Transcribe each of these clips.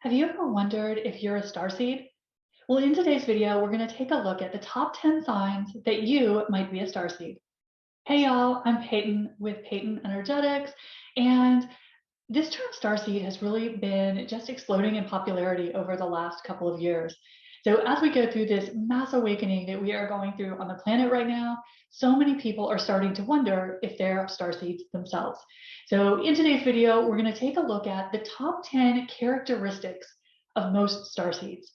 Have you ever wondered if you're a starseed? Well, in today's video, we're going to take a look at the top 10 signs that you might be a starseed. Hey y'all, I'm Peyton with Peyton Energetics, and this term starseed has really been just exploding in popularity over the last couple of years. So as we go through this mass awakening that we are going through on the planet right now, so many people are starting to wonder if they're starseeds themselves. So in today's video, we're going to take a look at the top 10 characteristics of most starseeds.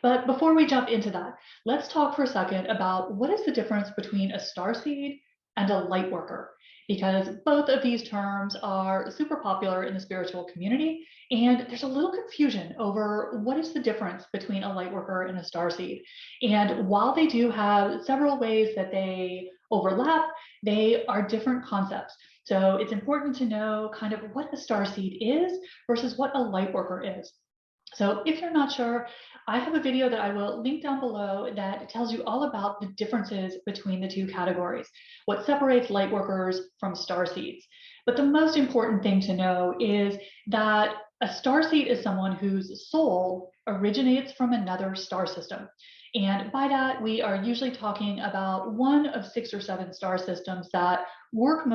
But before we jump into that, let's talk for a second about what is the difference between a starseed and a light worker, because both of these terms are super popular in the spiritual community, and there's a little confusion over what is the difference between a light worker and a starseed. And while they do have several ways that they overlap, they are different concepts. So it's important to know kind of what a starseed is versus what a light worker is. So if you're not sure, I have a video that I will link down below that tells you all about the differences between the two categories, what separates light workers from starseeds. But the most important thing to know is that a starseed is someone whose soul originates from another star system. And by that, we are usually talking about one of 6 or 7 star systems that work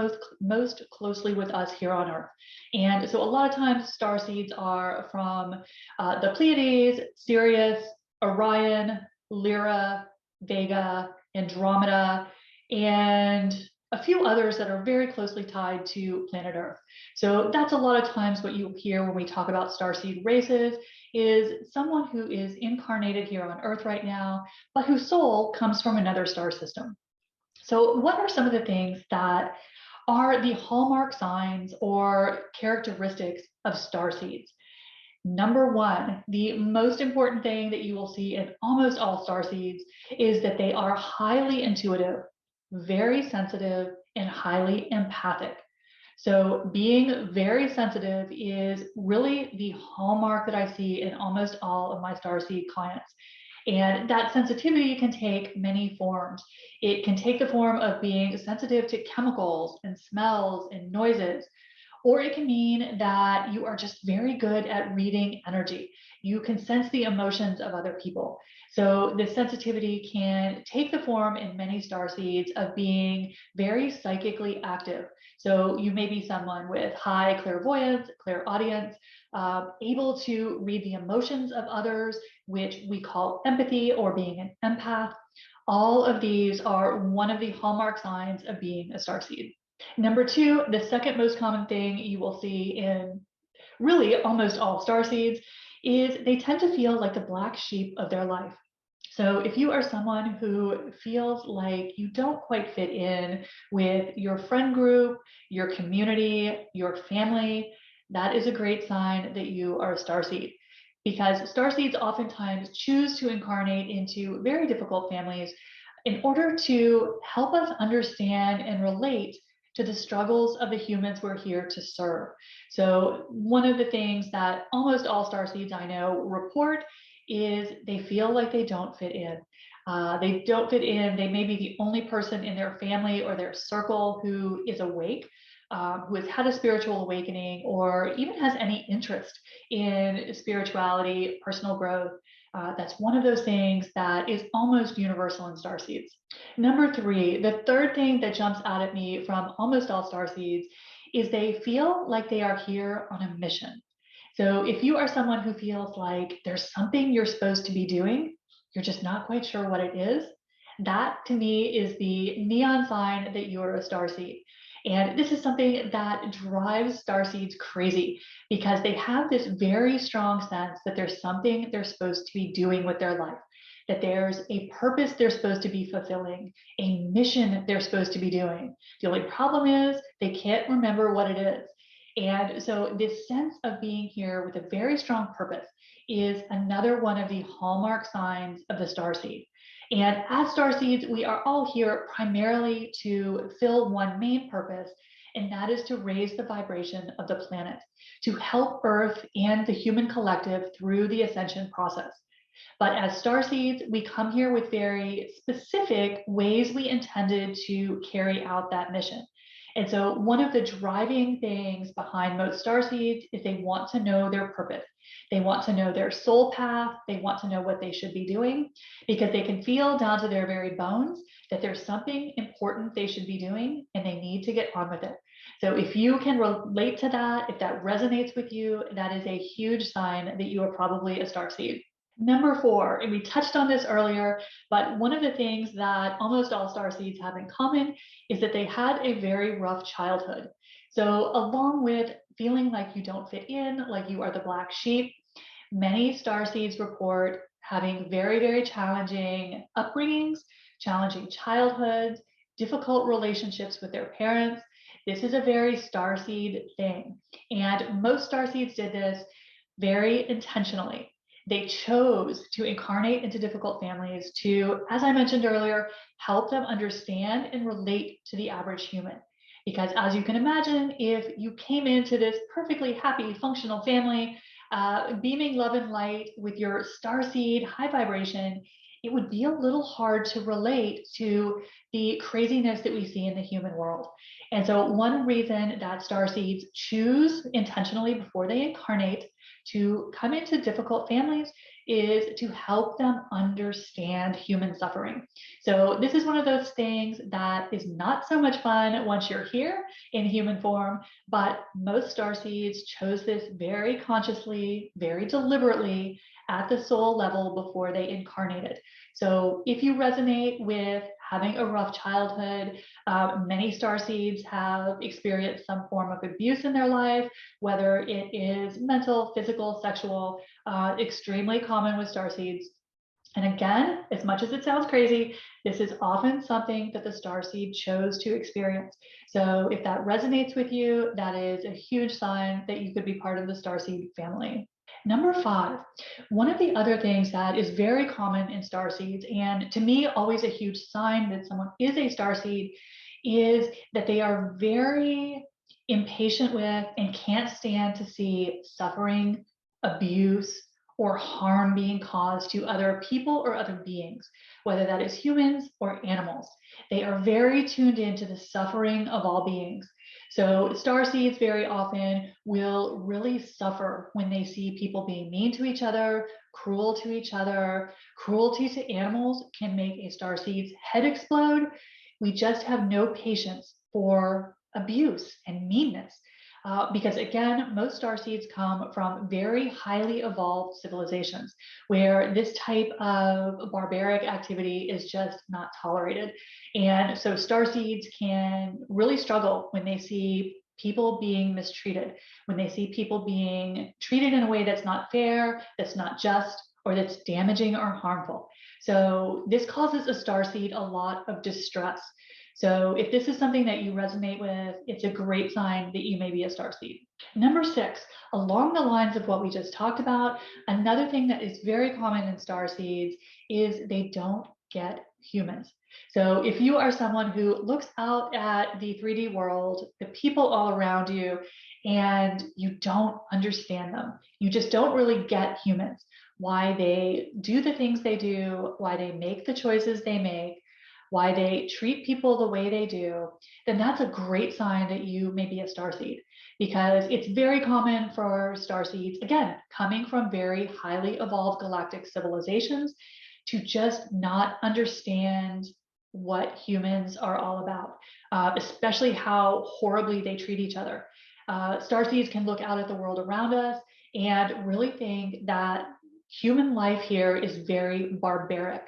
most closely with us here on Earth. And so a lot of times star seeds are from the Pleiades, Sirius, Orion, Lyra, Vega, Andromeda, and a few others that are very closely tied to planet Earth. So that's a lot of times what you hear when we talk about starseed races is someone who is incarnated here on Earth right now, but whose soul comes from another star system. So what are some of the things that are the hallmark signs or characteristics of starseeds? Number one, the most important thing that you will see in almost all starseeds is that they are highly intuitive, very sensitive, and highly empathic. So being very sensitive is really the hallmark that I see in almost all of my starseed clients. And that sensitivity can take many forms. It can take the form of being sensitive to chemicals and smells and noises, or it can mean that you are just very good at reading energy. You can sense the emotions of other people. So this sensitivity can take the form in many starseeds of being very psychically active. So you may be someone with high clairvoyance, clairaudience, able to read the emotions of others, which we call empathy or being an empath. All of these are one of the hallmark signs of being a starseed. Number two, the second most common thing you will see in really almost all starseeds is they tend to feel like the black sheep of their life. So if you are someone who feels like you don't quite fit in with your friend group, your community, your family, that is a great sign that you are a starseed, because starseeds oftentimes choose to incarnate into very difficult families in order to help us understand and relate to the struggles of the humans we're here to serve. So one of the things that almost all starseeds I know report is they feel like they don't fit in. They don't fit in. They may be the only person in their family or their circle who is awake, who has had a spiritual awakening, or even has any interest in spirituality, personal growth. That's one of those things that is almost universal in starseeds. Number three, the third thing that jumps out at me from almost all starseeds is they feel like they are here on a mission. So if you are someone who feels like there's something you're supposed to be doing, you're just not quite sure what it is, that to me is the neon sign that you're a starseed. And this is something that drives starseeds crazy, because they have this very strong sense that there's something they're supposed to be doing with their life, that there's a purpose they're supposed to be fulfilling, a mission they're supposed to be doing. The only problem is they can't remember what it is. And so this sense of being here with a very strong purpose is another one of the hallmark signs of the starseed. And as starseeds, we are all here primarily to fill one main purpose, and that is to raise the vibration of the planet, to help Earth and the human collective through the ascension process. But as starseeds, we come here with very specific ways we intended to carry out that mission. And so one of the driving things behind most starseeds is they want to know their purpose. They want to know their soul path. They want to know what they should be doing because they can feel down to their very bones that there's something important they should be doing and they need to get on with it. So if you can relate to that, if that resonates with you, that is a huge sign that you are probably a starseed. Number 4, and we touched on this earlier, but one of the things that almost all starseeds have in common is that they had a very rough childhood. So along with feeling like you don't fit in, like you are the black sheep, many starseeds report having very, very challenging upbringings, challenging childhoods, difficult relationships with their parents. This is a very starseed thing. And most starseeds did this very intentionally. They chose to incarnate into difficult families to, as I mentioned earlier, help them understand and relate to the average human. Because as you can imagine, if you came into this perfectly happy, functional family, beaming love and light with your starseed high vibration, it would be a little hard to relate to the craziness that we see in the human world. And so one reason that starseeds choose intentionally before they incarnate to come into difficult families is to help them understand human suffering. So this is one of those things that is not so much fun once you're here in human form, but most starseeds chose this very consciously, very deliberately at the soul level before they incarnated. So if you resonate with having a rough childhood, many starseeds have experienced some form of abuse in their life, whether it is mental, physical, sexual, extremely common with starseeds. And again, as much as it sounds crazy, this is often something that the starseed chose to experience. So if that resonates with you, that is a huge sign that you could be part of the starseed family. Number 5, one of the other things that is very common in starseeds, and to me, always a huge sign that someone is a starseed, is that they are very impatient with and can't stand to see suffering, abuse, or harm being caused to other people or other beings, whether that is humans or animals. They are very tuned into the suffering of all beings. So starseeds very often will really suffer when they see people being mean to each other, cruel to each other. Cruelty to animals can make a starseed's head explode. We just have no patience for abuse and meanness. Because again, most starseeds come from very highly evolved civilizations where this type of barbaric activity is just not tolerated. And so starseeds can really struggle when they see people being mistreated, when they see people being treated in a way that's not fair, that's not just, or that's damaging or harmful. So this causes a starseed a lot of distress. So if this is something that you resonate with, it's a great sign that you may be a starseed. Number 6, along the lines of what we just talked about, another thing that is very common in starseeds is they don't get humans. So if you are someone who looks out at the 3D world, the people all around you, and you don't understand them, you just don't really get humans, why they do the things they do, why they make the choices they make, why they treat people the way they do, then that's a great sign that you may be a starseed, because it's very common for starseeds, again, coming from very highly evolved galactic civilizations, to just not understand what humans are all about, especially how horribly they treat each other. Starseeds can look out at the world around us and really think that human life here is very barbaric.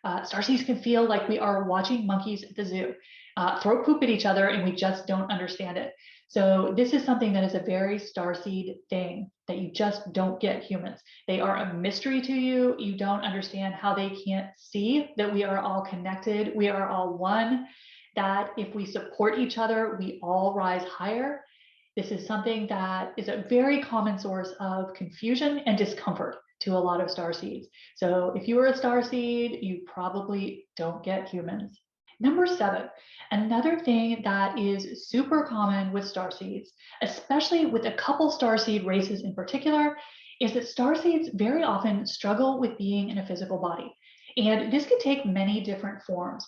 Starseeds can feel like we are watching monkeys at the zoo throw poop at each other and we just don't understand it. So this is something that is a very starseed thing, that you just don't get humans. They are a mystery to you. You don't understand how they can't see that we are all connected. We are all one, that if we support each other, we all rise higher. This is something that is a very common source of confusion and discomfort to a lot of starseeds. So if you are a starseed, you probably don't get humans. Number 7, another thing that is super common with starseeds, especially with a couple starseed races in particular, is that starseeds very often struggle with being in a physical body. And this can take many different forms.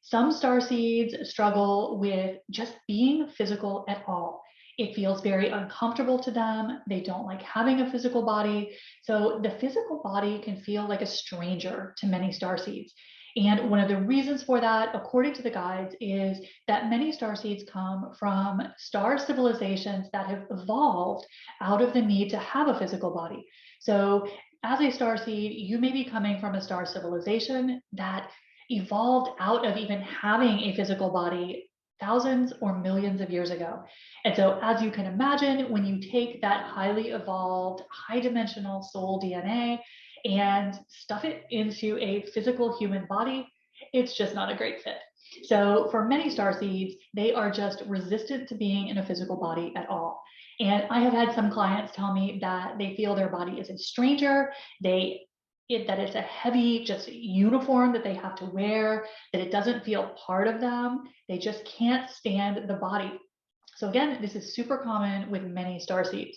Some starseeds struggle with just being physical at all. It feels very uncomfortable to them. They don't like having a physical body. So the physical body can feel like a stranger to many starseeds. And one of the reasons for that, according to the guides, is that many starseeds come from star civilizations that have evolved out of the need to have a physical body. So as a starseed, you may be coming from a star civilization that evolved out of even having a physical body thousands or millions of years ago. And so, as you can imagine, when you take that highly evolved, high dimensional soul DNA and stuff it into a physical human body, it's just not a great fit. So, for many starseeds, they are just resistant to being in a physical body at all. And I have had some clients tell me that they feel their body is a stranger. That it's a heavy just uniform that they have to wear, that it doesn't feel part of them. They just can't stand the body. So again, this is super common with many starseeds.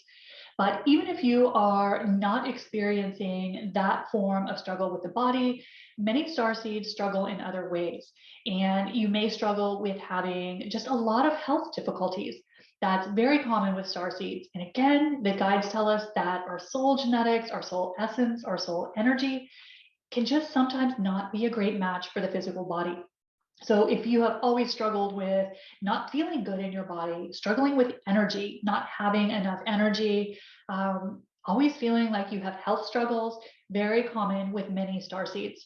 But even if you are not experiencing that form of struggle with the body, many starseeds struggle in other ways. And you may struggle with having just a lot of health difficulties. That's very common with starseeds. And again, the guides tell us that our soul genetics, our soul essence, our soul energy can just sometimes not be a great match for the physical body. So if you have always struggled with not feeling good in your body, struggling with energy, not having enough energy, always feeling like you have health struggles, very common with many starseeds.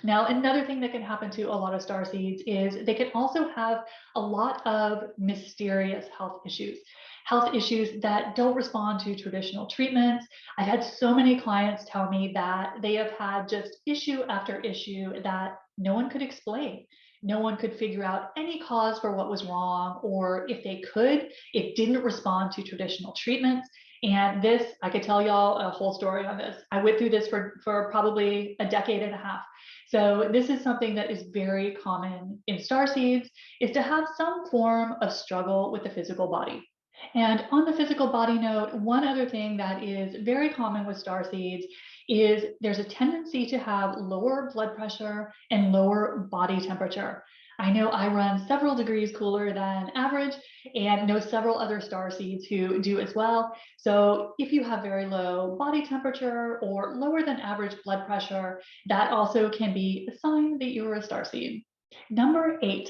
Now, another thing that can happen to a lot of starseeds is they can also have a lot of mysterious health issues that don't respond to traditional treatments. I've had so many clients tell me that they have had just issue after issue that no one could explain. No one could figure out any cause for what was wrong, or if they could, it didn't respond to traditional treatments. And this, I could tell y'all a whole story on this. I went through this for probably a decade and a half. So this is something that is very common in starseeds, is to have some form of struggle with the physical body. And on the physical body note, one other thing that is very common with starseeds is there's a tendency to have lower blood pressure and lower body temperature. I know I run several degrees cooler than average and know several other starseeds who do as well. So if you have very low body temperature or lower than average blood pressure, that also can be a sign that you are a starseed. Number 8,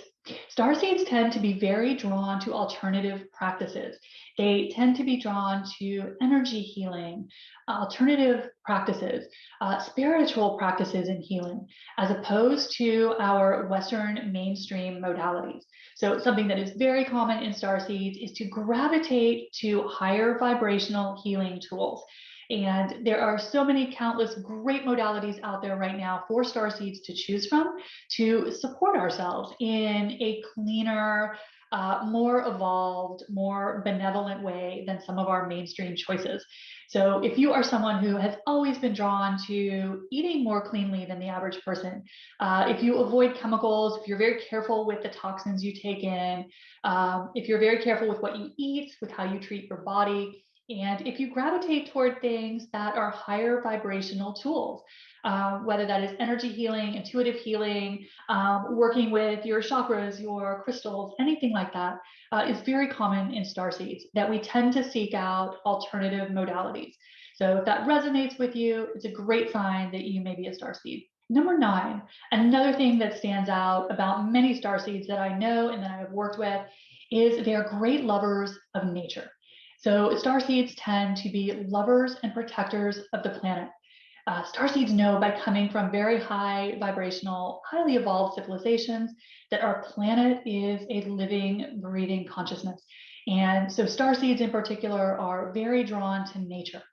starseeds tend to be very drawn to alternative practices. They tend to be drawn to energy healing, alternative practices, spiritual practices in healing, as opposed to our Western mainstream modalities. So something that is very common in starseeds is to gravitate to higher vibrational healing tools. And there are so many countless great modalities out there right now for starseeds to choose from to support ourselves in a cleaner, more evolved, more benevolent way than some of our mainstream choices. So if you are someone who has always been drawn to eating more cleanly than the average person, if you avoid chemicals, if you're very careful with the toxins you take in, if you're very careful with what you eat, with how you treat your body, and if you gravitate toward things that are higher vibrational tools, whether that is energy healing, intuitive healing, working with your chakras, your crystals, anything like that, is very common in starseeds, that we tend to seek out alternative modalities. So if that resonates with you, it's a great sign that you may be a starseed. Number 9, another thing that stands out about many starseeds that I know and that I have worked with is they are great lovers of nature. So starseeds tend to be lovers and protectors of the planet. Starseeds know by coming from very high vibrational, highly evolved civilizations that our planet is a living, breathing consciousness. And so starseeds in particular are very drawn to nature.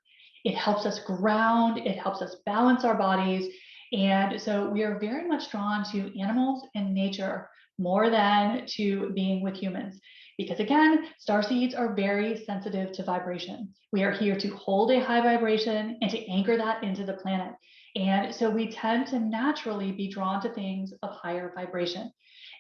It helps us ground, it helps us balance our bodies. And so we are very much drawn to animals and nature more than to being with humans. Because again, starseeds are very sensitive to vibration. We are here to hold a high vibration and to anchor that into the planet. And so we tend to naturally be drawn to things of higher vibration.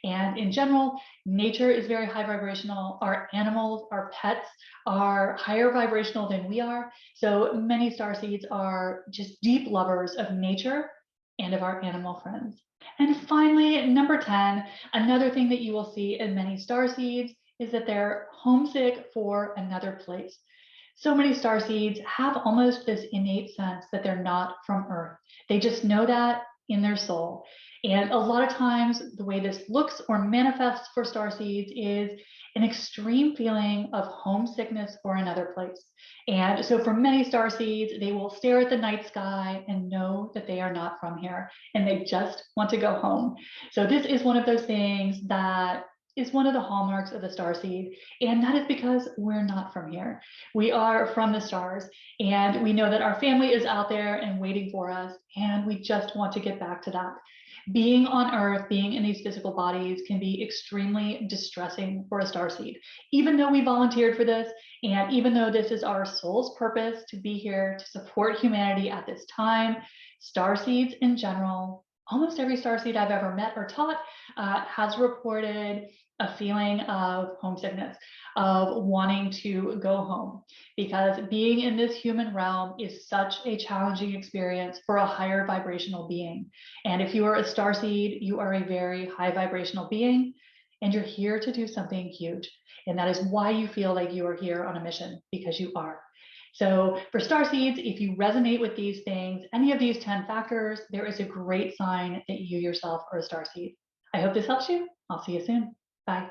And in general, nature is very high vibrational. Our animals, our pets are higher vibrational than we are. So many starseeds are just deep lovers of nature and of our animal friends. And finally, number 10, another thing that you will see in many starseeds is that they're homesick for another place. So many starseeds have almost this innate sense that they're not from Earth. They just know that in their soul. And a lot of times, the way this looks or manifests for starseeds is an extreme feeling of homesickness for another place. And so, for many starseeds, they will stare at the night sky and know that they are not from here and they just want to go home. So, this is one of those things that is one of the hallmarks of the starseed. And that is because we're not from here. We are from the stars, and we know that our family is out there and waiting for us, and we just want to get back to that. Being on Earth, being in these physical bodies can be extremely distressing for a starseed. Even though we volunteered for this, and even though this is our soul's purpose to be here to support humanity at this time, starseeds in general, almost every starseed I've ever met or taught has reported a feeling of homesickness, of wanting to go home, because being in this human realm is such a challenging experience for a higher vibrational being. And if you are a starseed, you are a very high vibrational being, and you're here to do something huge. And that is why you feel like you are here on a mission, because you are. So for starseeds, if you resonate with these things, any of these 10 factors, there is a great sign that you yourself are a starseed. I hope this helps you. I'll see you soon. Bye.